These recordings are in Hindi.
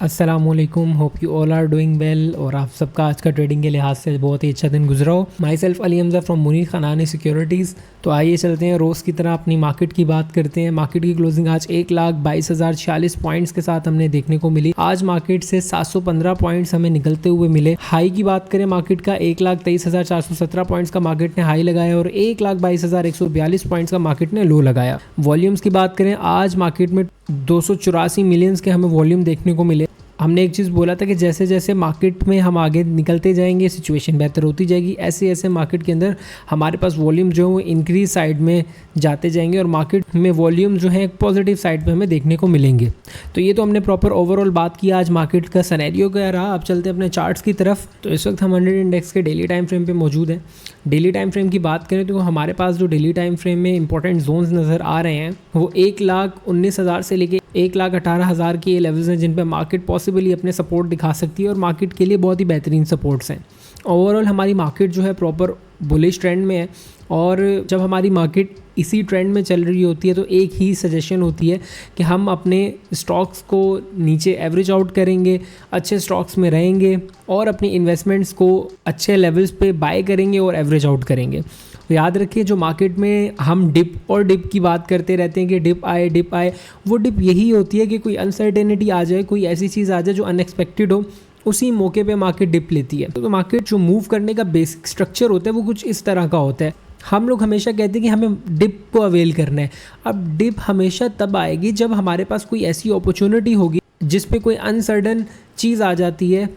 अस्सलामुअलैकुम, hope you all are doing well और आप सबका आज का ट्रेडिंग के लिहाज से बहुत ही अच्छा दिन गुजरा हो। Myself Ali Hamza from Munir Khanani securities. तो आइए चलते हैं, रोज़ की तरह अपनी मार्केट की बात करते हैं। मार्केट की क्लोजिंग आज 1,22,046 पॉइंट्स के साथ हमने देखने को मिली। आज मार्केट से 715 पॉइंट्स हमें निकलते हुए मिले। हाई की बात करें मार्केट का 1,23,417 पॉइंट्स का मार्केट ने हाई लगाया और 1,22,142 पॉइंट्स का मार्केट ने लो लगाया। वॉल्यूम्स की बात करें, आज मार्केट में 284 मिलियंस के हमें वॉल्यूम देखने को मिले। हमने एक चीज़ बोला था कि जैसे जैसे मार्केट में हम आगे निकलते जाएंगे, सिचुएशन बेहतर होती जाएगी, ऐसे ऐसे मार्केट के अंदर हमारे पास वॉल्यूम जो है वो इंक्रीज साइड में जाते जाएंगे और मार्केट में वॉल्यूम जो है एक पॉजिटिव साइड पे हमें देखने को मिलेंगे। तो ये तो हमने प्रॉपर ओवरऑल बात की आज मार्केट का सिनेरियो क्या रहा। अब चलते हैं अपने चार्ट्स की तरफ। तो इस वक्त हम 100 इंडेक्स के डेली टाइम फ्रेम पे मौजूद हैं। डेली टाइम फ्रेम की बात करें तो हमारे पास जो डेली टाइम फ्रेम में इंपॉर्टेंट जोन्स नज़र आ रहे हैं वो 1,19,000 से लेके 1,18,000 के लेवल्स हैं जिन पर मार्केट पॉसिबली अपने सपोर्ट दिखा सकती है और मार्केट के लिए बहुत ही बेहतरीन सपोर्ट्स हैं। ओवरऑल हमारी मार्केट जो है प्रॉपर बुलिश ट्रेंड में है और जब हमारी मार्केट इसी ट्रेंड में चल रही होती है तो एक ही सजेशन होती है कि हम अपने स्टॉक्स को नीचे एवरेज आउट करेंगे, अच्छे स्टॉक्स में रहेंगे और अपनी इन्वेस्टमेंट्स को अच्छे लेवल्स पे बाय करेंगे और एवरेज आउट करेंगे। तो याद रखिए, जो मार्केट में हम डिप की बात करते रहते हैं कि डिप आए, वो डिप यही होती है कि कोई अनसर्टेनिटी आ जाए, कोई ऐसी चीज़ आ जाए जो अनएक्सपेक्टेड हो, उसी मौके पे मार्केट डिप लेती है। तो मार्केट जो मूव करने का बेसिक स्ट्रक्चर होता है वो कुछ इस तरह का होता है। हम लोग हमेशा कहते हैं कि हमें डिप को अवेल करना है। अब डिप हमेशा तब आएगी जब हमारे पास कोई ऐसी अपॉर्चुनिटी होगी जिस पे कोई अनसर्टन चीज़ आ जाती है।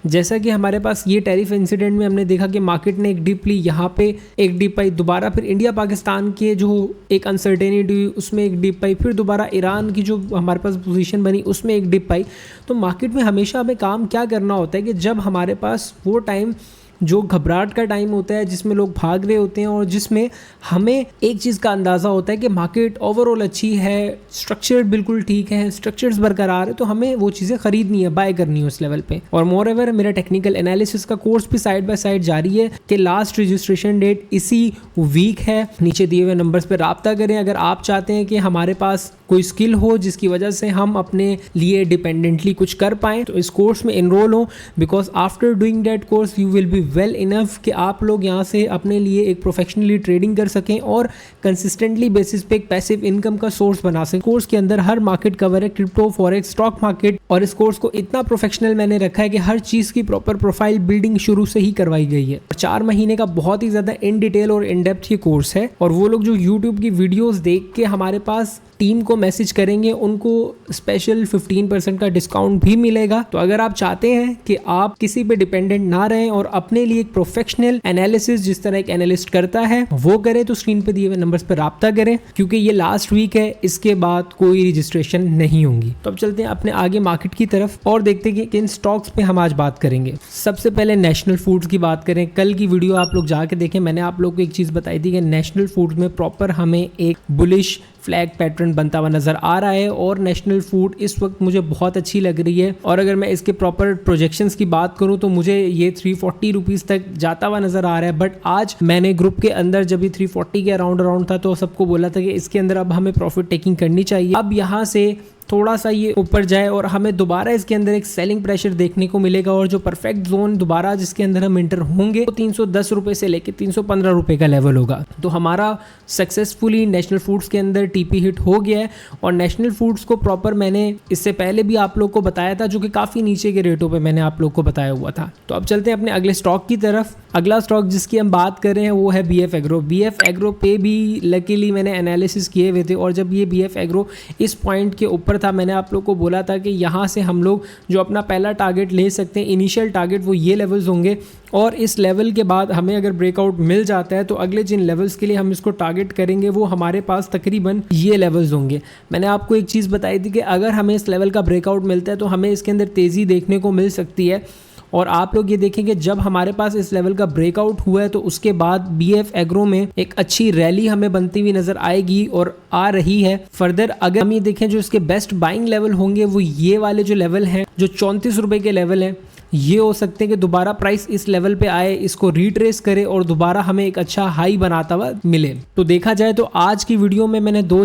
जैसा कि हमारे पास ये टैरिफ इंसिडेंट में हमने देखा कि मार्केट ने एक डिप ली, यहाँ पे एक डिप आई, दोबारा फिर इंडिया पाकिस्तान के जो एक अनसर्टेनिटी हुई उसमें एक डिप आई, फिर दोबारा ईरान की जो हमारे पास पोजीशन बनी उसमें एक डिप आई। तो मार्केट में हमेशा हमें काम क्या करना होता है कि जब हमारे पास वो टाइम जो घबराहट का टाइम होता है जिसमें लोग भाग रहे होते हैं और जिसमें हमें एक चीज़ का अंदाज़ा होता है कि मार्केट ओवरऑल अच्छी है, स्ट्रक्चर बिल्कुल ठीक है, स्ट्रक्चर्स बरकरार है, तो हमें वो चीज़ें खरीदनी है, बाय करनी है उस लेवल पे। और मोर एवर मेरा टेक्निकल एनालिसिस का कोर्स भी साइड बाय साइड जारी है कि लास्ट रजिस्ट्रेशन डेट इसी वीक है। नीचे दिए हुए नंबर्स पर रब्ता करें अगर आप चाहते हैं कि हमारे पास कोई स्किल हो जिसकी वजह से हम अपने लिए डिपेंडेंटली कुछ कर पाएँ, तो इस कोर्स में इनरोल हो, because after doing that course you will be well enough कि आप लोग यहाँ से अपने लिए एक प्रोफेशनली ट्रेडिंग कर सकें और कंसिस्टेंटली बेसिस पे एक पैसिव इनकम का सोर्स बना सकें। कोर्स के अंदर हर मार्केट कवर है, क्रिप्टो, फॉरेक्स, स्टॉक मार्केट, और इस कोर्स को इतना प्रोफेशनल मैंने रखा है कि हर चीज़ की प्रॉपर प्रोफाइल बिल्डिंग शुरू से ही करवाई गई है। 4 महीने का बहुत ही ज़्यादा इन डिटेल और इन डेप्थ ये कोर्स है। और वो लोग जो यूट्यूब की वीडियोज़ देख के हमारे पास टीम को मैसेज करेंगे उनको स्पेशल 15% का डिस्काउंट भी मिलेगा। तो अगर आप चाहते हैं कि आप किसी पे डिपेंडेंट ना रहें और अपने लिए एक प्रोफेशनल एनालिसिस जिस तरह एक एनालिस्ट करता है वो करें, तो स्क्रीन पे दिए हुए नंबर्स पर राब्ता करें, क्योंकि ये लास्ट वीक है, इसके बाद कोई रजिस्ट्रेशन नहीं होगी। तो अब चलते हैं अपने आगे मार्केट की तरफ और देखते हैं कि किन स्टॉक्स पे हम आज बात करेंगे। सबसे पहले नेशनल फूड्स की बात करें। कल की वीडियो आप लोग जाके देखें, मैंने आप लोग को एक चीज़ बताई थी कि नेशनल फूड्स में प्रॉपर हमें एक बुलिश फ्लैग पैटर्न बनता हुआ नजर आ रहा है और नेशनल फूड इस वक्त मुझे बहुत अच्छी लग रही है। और अगर मैं इसके प्रॉपर प्रोजेक्शंस की बात करूं तो मुझे ये 340 रुपीज़ तक जाता हुआ नजर आ रहा है। बट आज मैंने ग्रुप के अंदर जब ये 340 के अराउंड था तो सबको बोला था कि इसके अंदर अब हमें प्रॉफिट टेकिंग करनी चाहिए। अब यहाँ से थोड़ा सा ये ऊपर जाए और हमें दोबारा इसके अंदर एक सेलिंग प्रेशर देखने को मिलेगा और जो परफेक्ट जोन दोबारा जिसके अंदर हम इंटर होंगे तो 310 रुपये से लेके 315 रुपये का लेवल होगा। तो हमारा सक्सेसफुली नेशनल फूड्स के अंदर टीपी हिट हो गया है। और नेशनल फूड्स को प्रॉपर मैंने इससे पहले भी आप लोग को बताया था, जो कि काफ़ी नीचे के रेटों पर मैंने आप लोग को बताया हुआ था। तो अब चलते हैं अपने अगले स्टॉक की तरफ। अगला स्टॉक जिसकी हम बात कर रहे हैं वो है BF एग्रो। BF एग्रो पे भी लकीली मैंने एनालिसिस किए हुए थे और जब ये BF एग्रो इस पॉइंट के ऊपर था मैंने आप लोग को बोला था कि यहाँ से हम लोग जो अपना पहला टारगेट ले सकते हैं, इनिशियल टारगेट, वो ये लेवल्स होंगे। और इस लेवल के बाद हमें अगर ब्रेकआउट मिल जाता है तो अगले जिन लेवल्स के लिए हम इसको टारगेट करेंगे वो हमारे पास तकरीबन ये लेवल्स होंगे। मैंने आपको एक चीज़ बताई थी कि अगर हमें इस लेवल का ब्रेकआउट मिलता है तो हमें इसके अंदर तेज़ी देखने को मिल सकती है। और आप लोग ये देखेंगे जब हमारे पास इस लेवल का ब्रेकआउट हुआ है तो उसके बाद BF एग्रो में एक अच्छी रैली हमें बनती हुई नजर आएगी और आ रही है। फर्दर अगर हम ये देखें जो इसके बेस्ट बाइंग लेवल होंगे वो ये वाले जो लेवल हैं, जो 34 रुपए के लेवल हैं, ये हो सकते हैं कि दोबारा प्राइस इस लेवल पे आए, इसको रिट्रेस करे और दोबारा हमें एक अच्छा हाई बनाता हुआ मिले। तो देखा जाए तो आज की वीडियो में मैंने दो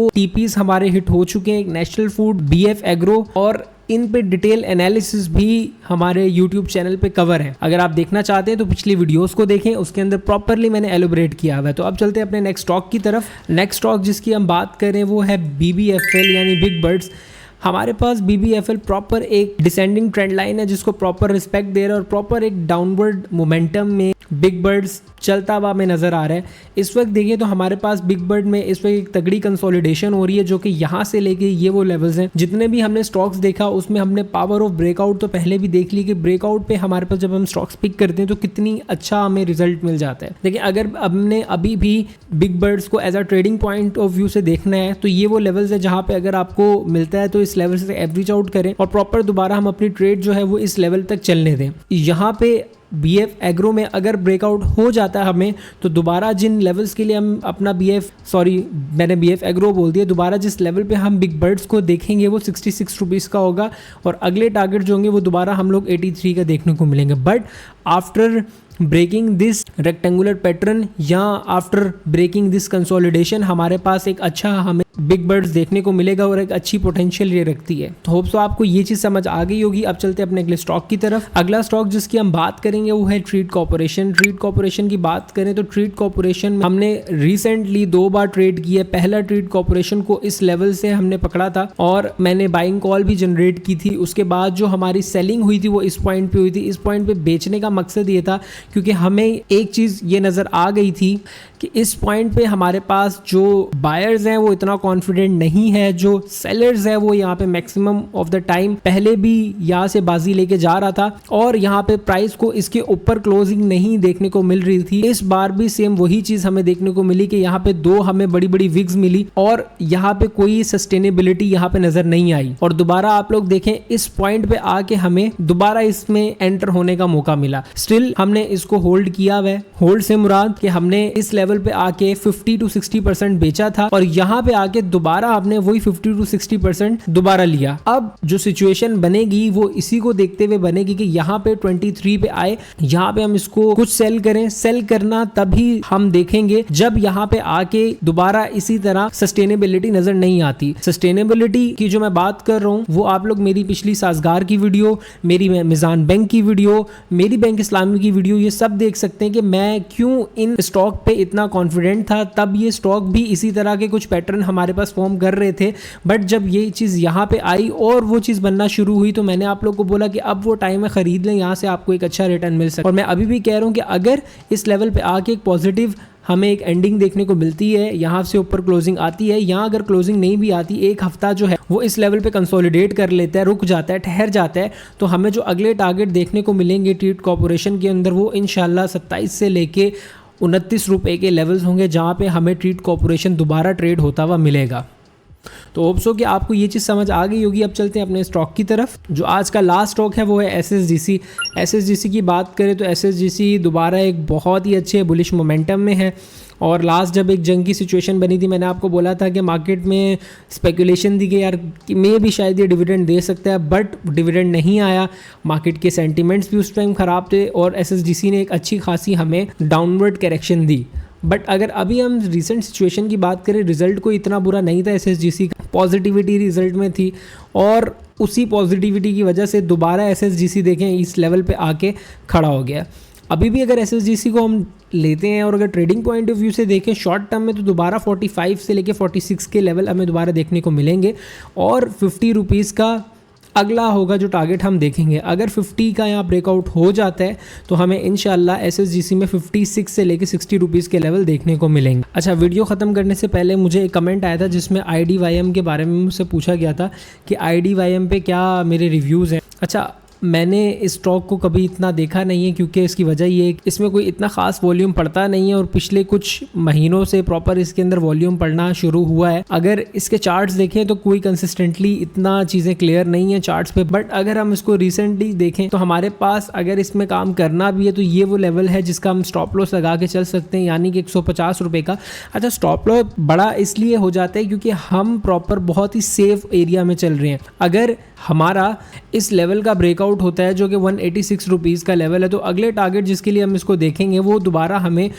टीपीस हमारे हिट हो चुके हैं, एक नेशनल फूड, BF एग्रो, और इन पे डिटेल एनालिसिस भी हमारे YouTube चैनल पे कवर है। अगर आप देखना चाहते हैं तो पिछली वीडियोस को देखें, उसके अंदर प्रॉपरली मैंने एलोबरेट किया हुआ है। तो अब चलते हैं अपने नेक्स्ट स्टॉक की तरफ। नेक्स्ट स्टॉक जिसकी हम बात करें वो है BBFL यानी बिग बर्ड्स। हमारे पास BBFL प्रॉपर एक डिसेंडिंग ट्रेंड लाइन है जिसको प्रॉपर रिस्पेक्ट दे रहा है और प्रॉपर एक डाउनवर्ड मोमेंटम में बिग बर्ड्स चलता हुआ में नज़र आ रहा है। इस वक्त देखिए तो हमारे पास बिग बर्ड में इस वक्त एक तगड़ी कंसोलिडेशन हो रही है, जो कि यहाँ से लेके ये वो लेवल्स हैं। जितने भी हमने स्टॉक्स देखा उसमें हमने पावर ऑफ ब्रेकआउट तो पहले भी देख ली कि ब्रेकआउट पे हमारे पास जब हम स्टॉक्स पिक करते हैं तो कितनी अच्छा हमें रिजल्ट मिल जाता है। देखिए अगर हमने अभी भी बिग बर्ड्स को as a trading point of view से देखना है तो ये वो लेवल्स है जहाँ पे अगर आपको मिलता है तो इस लेवल से एवरेज आउट करें और प्रॉपर दोबारा हम अपनी ट्रेड जो है वो इस लेवल तक चलने दें। यहाँ पे BF एग्रो में अगर ब्रेकआउट हो जाता है हमें तो दोबारा जिन लेवल्स के लिए हम अपना मैंने BF एग्रो बोल दिया, दोबारा जिस लेवल पे हम बिग बर्ड्स को देखेंगे वो 66 रुपीज़ का होगा और अगले टारगेट जो होंगे वो दोबारा हम लोग 83 का देखने को मिलेंगे। But after breaking this rectangular pattern या आफ्टर ब्रेकिंग दिस कंसोलिडेशन हमारे पास एक अच्छा हमें बिग बर्ड्स देखने को मिलेगा और एक अच्छी पोटेंशियल ये रखती है। तो होप सो आपको ये चीज़ समझ आ गई होगी। अब चलते हैं अपने अगले स्टॉक की तरफ। अगला स्टॉक जिसकी हम बात करेंगे वो है ट्रीट कॉर्पोरेशन। ट्रीट कॉर्पोरेशन की बात करें तो ट्रीट कॉर्पोरेशन में हमने रिसेंटली 2 बार ट्रेड किया। पहला ट्रीट कॉर्पोरेशन को इस लेवल से हमने पकड़ा था और मैंने बाइंग कॉल भी जनरेट की थी। उसके बाद जो हमारी सेलिंग हुई थी वो इस पॉइंट पे हुई थी। इस पॉइंट पे बेचने का मकसद ये था क्योंकि हमें एक चीज़ ये नज़र आ गई थी कि इस पॉइंट पे हमारे पास जो बायर्स हैं वो इतना कॉन्फिडेंट नहीं है, जो सेलर्स है वो यहाँ पे मैक्सिमम ऑफ द टाइम पहले भी यहाँ से बाजी लेके जा रहा था और यहाँ पे प्राइस को इसके ऊपर क्लोजिंग नहीं देखने को मिल रही थी। इस बार भी सेम वही चीज़ हमें देखने को मिली कि यहाँ पे 2 हमें बड़ी बड़ी विग्स मिली और यहाँ पे कोई सस्टेनेबिलिटी यहाँ पे नजर नहीं आई और दोबारा आप लोग देखें इस पॉइंट पे आके हमें दोबारा इसमें एंटर होने का मौका मिला। स्टिल हमने इसको होल्ड किया हुआ है। होल्ड से मुराद कि हमने इस लेवल पे आके 50 to 60% बेचा था और यहाँ पे आके दोबारा आपने वही 50 to 60% दोबारा लिया। अब जो सिचुएशन बनेगी वो इसी को देखते हुए बनेगी कि यहाँ पे 23 पे आए, यहाँ पे हम इसको कुछ सेल करें। सेल करना तभी हम देखेंगे जब यहाँ पे आके दोबारा इसी तरह सस्टेनेबिलिटी नजर नहीं आती। सस्टेनेबिलिटी की जो मैं बात कर रहा हूँ वो आप लोग मेरी पिछली साजगार की वीडियो, मेरी मिजान बैंक की वीडियो, मेरी बैंक इस्लामी की वीडियो, ये सब देख सकते हैं कि मैं क्यों इन स्टॉक पे इतना कॉन्फिडेंट था। तब ये स्टॉक भी इसी तरह के कुछ पैटर्न हमारे पास फॉर्म कर रहे थे, बट जब ये चीज़ यहाँ पे आई और वो चीज़ बनना शुरू हुई तो मैंने आप लोग को बोला कि अब वो टाइम है खरीद लें, यहाँ से आपको एक अच्छा रिटर्न मिल सकता है। और मैं अभी भी कह रहा हूँ कि अगर इस लेवल पे आके एक पॉजिटिव हमें एक एंडिंग देखने को मिलती है, यहाँ से ऊपर क्लोजिंग आती है, यहाँ अगर क्लोजिंग नहीं भी आती, एक हफ्ता जो है वो इस लेवल पे कंसोलिडेट कर लेता है, रुक जाता है, ठहर जाता है, तो हमें जो अगले टारगेट देखने को मिलेंगे ट्रीट कॉर्पोरेशन के अंदर वो इंशाल्लाह 27 से लेके 29 रुपए के लेवल्स होंगे जहाँ पे हमें ट्रीट कॉर्पोरेशन दोबारा ट्रेड होता हुआ मिलेगा। तो होप सो कि आपको ये चीज़ समझ आ गई होगी। अब चलते हैं अपने स्टॉक की तरफ। जो आज का लास्ट स्टॉक है वो है SSGC। SSGC की बात करें तो SSGC दोबारा एक बहुत ही अच्छे बुलिश मोमेंटम में है और लास्ट जब एक जंग की सिचुएशन बनी थी मैंने आपको बोला था कि मार्केट में स्पेकुलेशन थी कि यार में भी शायद ये डिविडेंड दे सकता है, बट डिविडेंड नहीं आया। मार्केट के सेंटिमेंट्स भी उस टाइम ख़राब थे और SSGC ने एक अच्छी खासी हमें डाउनवर्ड करेक्शन दी। बट अगर अभी हम रिसेंट सिचुएशन की बात करें, रिजल्ट को इतना बुरा नहीं था SSGC का, पॉजिटिविटी रिजल्ट में थी और उसी पॉजिटिविटी की वजह से दोबारा SSGC देखें इस लेवल पे आके खड़ा हो गया। अभी भी अगर SSGC को हम लेते हैं और अगर ट्रेडिंग पॉइंट ऑफ व्यू से देखें शॉर्ट टर्म में तो दोबारा 45 से लेके 46 के लेवल हमें दोबारा देखने को मिलेंगे और 50 रुपीज़ का अगला होगा जो टारगेट हम देखेंगे। अगर 50 का यहाँ ब्रेकआउट हो जाता है तो हमें इंशाल्लाह SSGC में 56 से लेके 60 रुपीज़ के लेवल देखने को मिलेंगे। अच्छा, वीडियो ख़त्म करने से पहले मुझे एक कमेंट आया था जिसमें IDYM के बारे में मुझसे पूछा गया था कि IDYM पे क्या मेरे रिव्यूज़ हैं। अच्छा, मैंने इस स्टॉक को कभी इतना देखा नहीं है, क्योंकि इसकी वजह ये है कि इसमें कोई इतना खास वॉल्यूम पड़ता नहीं है और पिछले कुछ महीनों से प्रॉपर इसके अंदर वॉल्यूम पड़ना शुरू हुआ है। अगर इसके चार्ट्स देखें तो कोई कंसिस्टेंटली इतना चीज़ें क्लियर नहीं है चार्ट्स पे, बट अगर हम इसको रिसेंटली देखें तो हमारे पास अगर इसमें काम करना भी है तो ये वो लेवल है जिसका हम स्टॉप लॉस लगा के चल सकते हैं, यानी कि 150 रुपये का। अच्छा, स्टॉप लॉस बड़ा इसलिए हो जाता है क्योंकि हम प्रॉपर बहुत ही सेफ एरिया में चल रहे हैं। अगर हमारा इस लेवल का ब्रेकआउट होता है जो कि 186 रुपीज़ का लेवल है, तो अगले टारगेट जिसके लिए हम इसको देखेंगे वो दोबारा हमें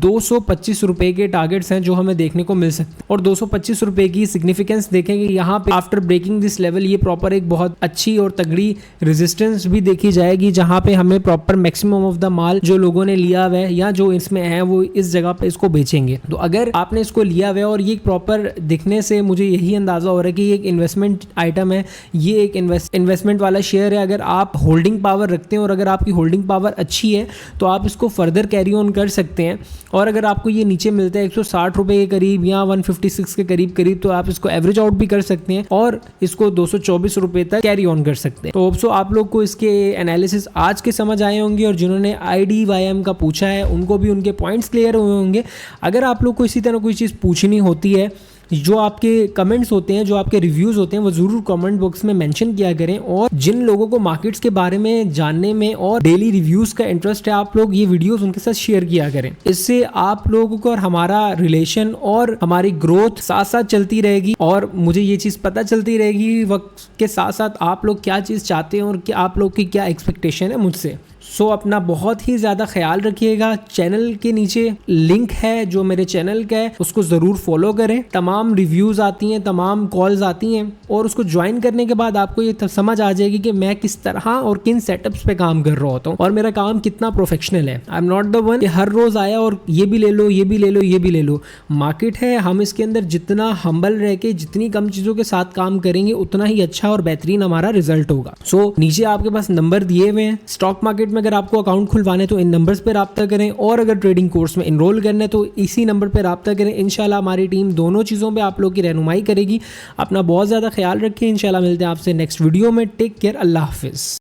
225 रुपये के टारगेट्स हैं जो हमें देखने को मिल सकते हैं। और 225 रुपये की सिग्निफिकेंस देखेंगे यहाँ पे आफ्टर ब्रेकिंग दिस लेवल, ये प्रॉपर एक बहुत अच्छी और तगड़ी रेजिस्टेंस भी देखी जाएगी, जहाँ पे हमें प्रॉपर मैक्सिमम ऑफ द माल जो लोगों ने लिया हुआ है या जो इसमें है वो इस जगह पे इसको बेचेंगे। तो अगर आपने इसको लिया हुआ है और ये प्रॉपर दिखने से मुझे यही अंदाजा हो रहा है कि ये एक इन्वेस्टमेंट आइटम है, ये एक इन्वेस्टमेंट वाला शेयर है। अगर आप होल्डिंग पावर रखते हैं और अगर आपकी होल्डिंग पावर अच्छी है तो आप इसको फर्दर कैरी ऑन कर सकते हैं। और अगर आपको ये नीचे मिलता है 160 रुपये के करीब या 156 के करीब तो आप इसको एवरेज आउट भी कर सकते हैं और इसको 224 रुपये तक कैरी ऑन कर सकते हैं। तो होप सो आप लोग को इसके एनालिसिस आज के समझ आए होंगे और जिन्होंने IDYM का पूछा है उनको भी उनके पॉइंट्स क्लियर हुए होंगे। अगर आप लोग को इसी तरह कोई चीज़ पूछनी होती है, जो आपके कमेंट्स होते हैं, जो आपके रिव्यूज़ होते हैं, वो ज़रूर कमेंट बॉक्स में मेंशन किया करें। और जिन लोगों को मार्केट्स के बारे में जानने में और डेली रिव्यूज़ का इंटरेस्ट है, आप लोग ये वीडियोस उनके साथ शेयर किया करें। इससे आप लोगों को और हमारा रिलेशन और हमारी ग्रोथ साथ साथ चलती रहेगी और मुझे ये चीज़ पता चलती रहेगी वक्त के साथ साथ आप लोग क्या चीज़ चाहते हैं और क्या आप लोग की क्या एक्सपेक्टेशन है मुझसे। सो अपना बहुत ही ज़्यादा ख्याल रखिएगा। चैनल के नीचे लिंक है जो मेरे चैनल का है, उसको ज़रूर फॉलो करें। तमाम रिव्यूज़ आती हैं, तमाम कॉल्स आती हैं और उसको ज्वाइन करने के बाद आपको ये समझ आ जाएगी कि मैं किस तरह और किन सेटअप्स पे काम कर रहा होता हूँ और मेरा काम कितना प्रोफेशनल है। I am not the one कि हर रोज़ आया और ये भी ले लो, ये भी ले लो, ये भी ले लो। मार्केट है, हम इसके अंदर जितना हम्बल रह के जितनी कम चीज़ों के साथ काम करेंगे उतना ही अच्छा और बेहतरीन हमारा रिजल्ट होगा। सो नीचे आपके पास नंबर दिए हुए हैं। स्टॉक मार्केट में अगर आपको अकाउंट खुलवाने तो इन नंबर्स पर रब्ता करें और अगर ट्रेडिंग कोर्स में इनरोल करना है तो इसी नंबर पर रब्ता करें। इंशाल्लाह हमारी टीम दोनों चीज़ों पे आप लोग की रहनुमाई करेगी। अपना बहुत ज़्यादा ख्याल रखें। इंशाल्लाह मिलते हैं आपसे नेक्स्ट वीडियो में। टेक केयर, अल्लाह हाफिज़।